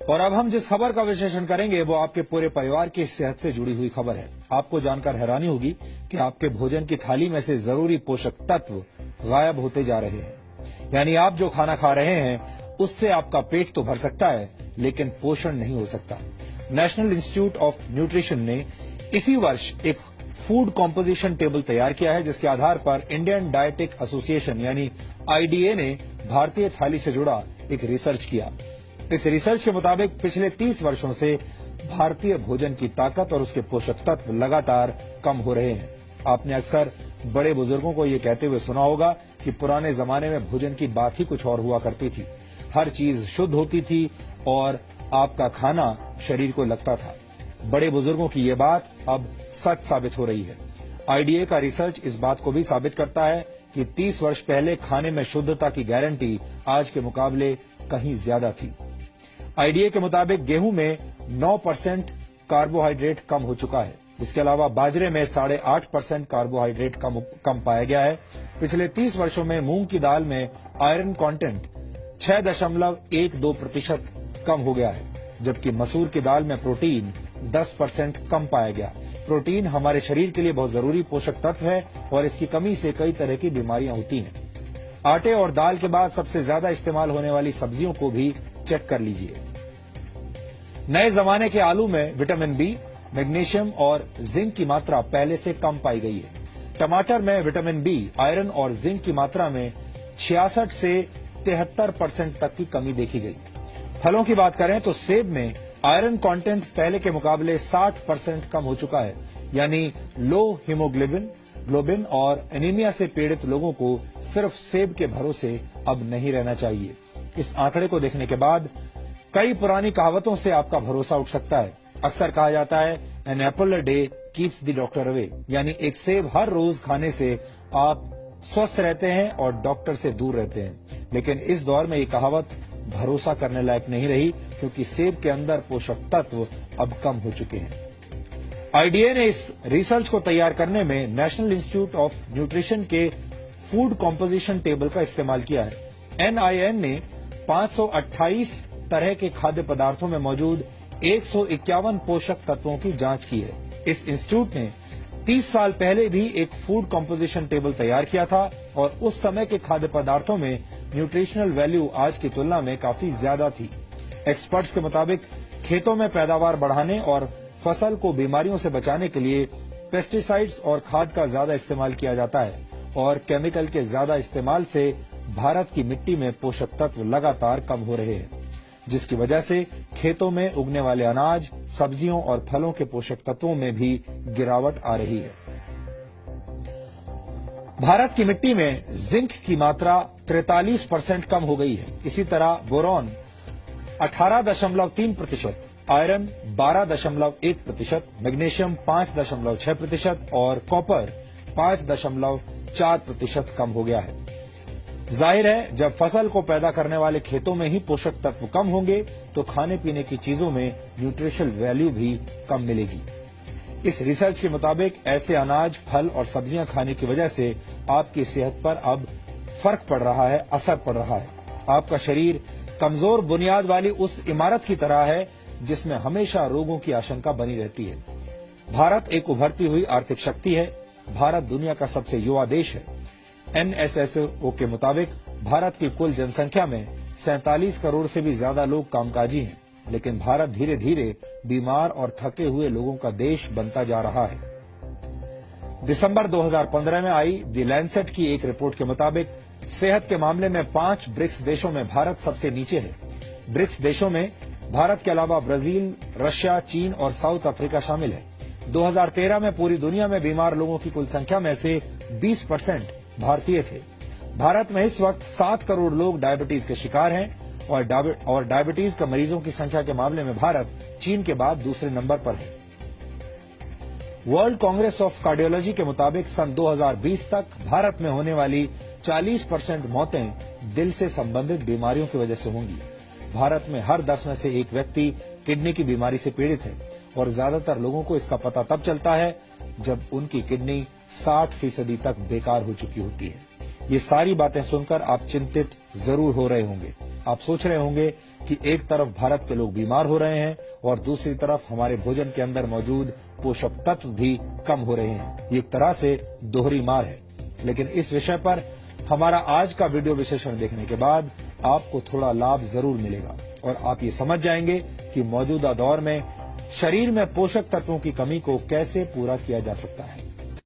और अब हम जिस खबर का विश्लेषण करेंगे वो आपके पूरे परिवार की सेहत से जुड़ी हुई खबर है। आपको जानकर हैरानी होगी कि आपके भोजन की थाली में से जरूरी पोषक तत्व गायब होते जा रहे हैं। यानी आप जो खाना खा रहे हैं उससे आपका पेट तो भर सकता है लेकिन पोषण नहीं हो सकता। नेशनल इंस्टीट्यूट ऑफ न्यूट्रिशन ने इसी वर्ष एक फूड कॉम्पोजिशन टेबल तैयार किया है, जिसके आधार पर इंडियन डायटिक एसोसिएशन यानी आईडीए ने भारतीय थाली से जुड़ा एक रिसर्च किया। इस रिसर्च के मुताबिक पिछले 30 वर्षों से भारतीय भोजन की ताकत और उसके पोषक तत्व लगातार कम हो रहे हैं। आपने अक्सर बड़े बुजुर्गों को ये कहते हुए सुना होगा कि पुराने जमाने में भोजन की बात ही कुछ और हुआ करती थी। हर चीज शुद्ध होती थी और आपका खाना शरीर को लगता था। बड़े बुजुर्गों की ये बात अब सच साबित हो रही है। आईडीए का रिसर्च इस बात को भी साबित करता है कि 30 वर्ष पहले खाने में शुद्धता की गारंटी आज के मुकाबले कहीं ज्यादा थी। आईडीए के मुताबिक गेहूं में 9% कार्बोहाइड्रेट कम हो चुका है। इसके अलावा बाजरे में 8.5% कार्बोहाइड्रेट कम पाया गया है। पिछले 30 वर्षों में मूंग की दाल में आयरन कंटेंट 6.12% कम हो गया है, जबकि मसूर की दाल में प्रोटीन 10% कम पाया गया। प्रोटीन हमारे शरीर के लिए बहुत जरूरी पोषक तत्व है और इसकी कमी से कई तरह की बीमारियां होती हैं। आटे और दाल के बाद सबसे ज्यादा इस्तेमाल होने वाली सब्जियों को भी चेक कर लीजिए। नए जमाने के आलू में विटामिन बी, मैग्नीशियम और जिंक की मात्रा पहले से कम पाई गई है। टमाटर में विटामिन बी, आयरन और जिंक की मात्रा में 66 से 73% तक की कमी देखी गई। फलों की बात करें तो सेब में आयरन कंटेंट पहले के मुकाबले 60% कम हो चुका है। यानी लो हीमोग्लोबिन और एनीमिया से पीड़ित लोगों को सिर्फ सेब के भरोसे अब नहीं रहना चाहिए। इस आंकड़े को देखने के बाद कई पुरानी कहावतों से आपका भरोसा उठ सकता है। अक्सर कहा जाता है an apple a day keeps the doctor away, यानी एक सेब हर रोज खाने से आप स्वस्थ रहते हैं और डॉक्टर से दूर रहते हैं। लेकिन इस दौर में ये कहावत भरोसा करने लायक नहीं रही, क्योंकि सेब के अंदर पोषक तत्व अब कम हो चुके हैं। आईडीए ने इस रिसर्च को तैयार करने में नेशनल इंस्टीट्यूट ऑफ न्यूट्रिशन के फूड कॉम्पोजिशन टेबल का इस्तेमाल किया है। एनआईएन ने 528 तरह के खाद्य पदार्थों में मौजूद 151 पोषक तत्वों की जांच की है। इस इंस्टीट्यूट ने 30 साल पहले भी एक फूड कॉम्पोजिशन टेबल तैयार किया था और उस समय के खाद्य पदार्थों में न्यूट्रिशनल वैल्यू आज की तुलना में काफी ज्यादा थी। एक्सपर्ट्स के मुताबिक खेतों में पैदावार बढ़ाने और फसल को बीमारियों से बचाने के लिए पेस्टिसाइड्स और खाद का ज्यादा इस्तेमाल किया जाता है और केमिकल के ज्यादा इस्तेमाल से भारत की मिट्टी में पोषक तत्व लगातार कम हो रहे हैं, जिसकी वजह से खेतों में उगने वाले अनाज, सब्जियों और फलों के पोषक तत्वों में भी गिरावट आ रही है। भारत की मिट्टी में जिंक की मात्रा 43% कम हो गई है। इसी तरह बोरॉन 18.3%, आयरन 12.1%, मैग्नीशियम 5.6% और कॉपर 5.4% कम हो गया है। जाहिर है, जब फसल को पैदा करने वाले खेतों में ही पोषक तत्व कम होंगे तो खाने पीने की चीजों में न्यूट्रिशनल वैल्यू भी कम मिलेगी। इस रिसर्च के मुताबिक ऐसे अनाज, फल और सब्जियां खाने की वजह से आपकी सेहत पर अब फर्क पड़ रहा है, असर पड़ रहा है। आपका शरीर कमजोर बुनियाद वाली उस इमारत की तरह है जिसमें हमेशा रोगों की आशंका बनी रहती है। भारत एक उभरती हुई आर्थिक शक्ति है। भारत दुनिया का सबसे युवा देश है। एनएसएसओ के मुताबिक भारत की कुल जनसंख्या में 47 करोड़ से भी ज्यादा लोग कामकाजी हैं, लेकिन भारत धीरे धीरे बीमार और थके हुए लोगों का देश बनता जा रहा है। दिसंबर 2015 में आई द लैंसेट की एक रिपोर्ट के मुताबिक सेहत के मामले में 5 ब्रिक्स देशों में भारत सबसे नीचे है। ब्रिक्स देशों में भारत के अलावा ब्राजील, रशिया, चीन और साउथ अफ्रीका शामिल है। 2013 में पूरी दुनिया में बीमार लोगों की कुल संख्या में से 20% भारतीय थे। भारत में इस वक्त 7 करोड़ लोग डायबिटीज के शिकार हैं और डायबिटीज का मरीजों की संख्या के मामले में भारत चीन के बाद दूसरे नंबर पर है। वर्ल्ड कांग्रेस ऑफ कार्डियोलॉजी के मुताबिक सन 2020 तक भारत में होने वाली 40% मौतें दिल से संबंधित बीमारियों की वजह से होंगी। भारत में हर 10 में से एक व्यक्ति किडनी की बीमारी से पीड़ित है और ज्यादातर लोगों को इसका पता तब चलता है जब उनकी किडनी 60% तक बेकार हो चुकी होती है। ये सारी बातें सुनकर आप चिंतित जरूर हो रहे होंगे। आप सोच रहे होंगे कि एक तरफ भारत के लोग बीमार हो रहे हैं और दूसरी तरफ हमारे भोजन के अंदर मौजूद पोषक तत्व भी कम हो रहे हैं। ये एक तरह से दोहरी मार है। लेकिन इस विषय पर हमारा आज का वीडियो विश्लेषण देखने के बाद आपको थोड़ा लाभ जरूर मिलेगा और आप ये समझ जाएंगे कि मौजूदा दौर में शरीर में पोषक तत्वों की कमी को कैसे पूरा किया जा सकता है।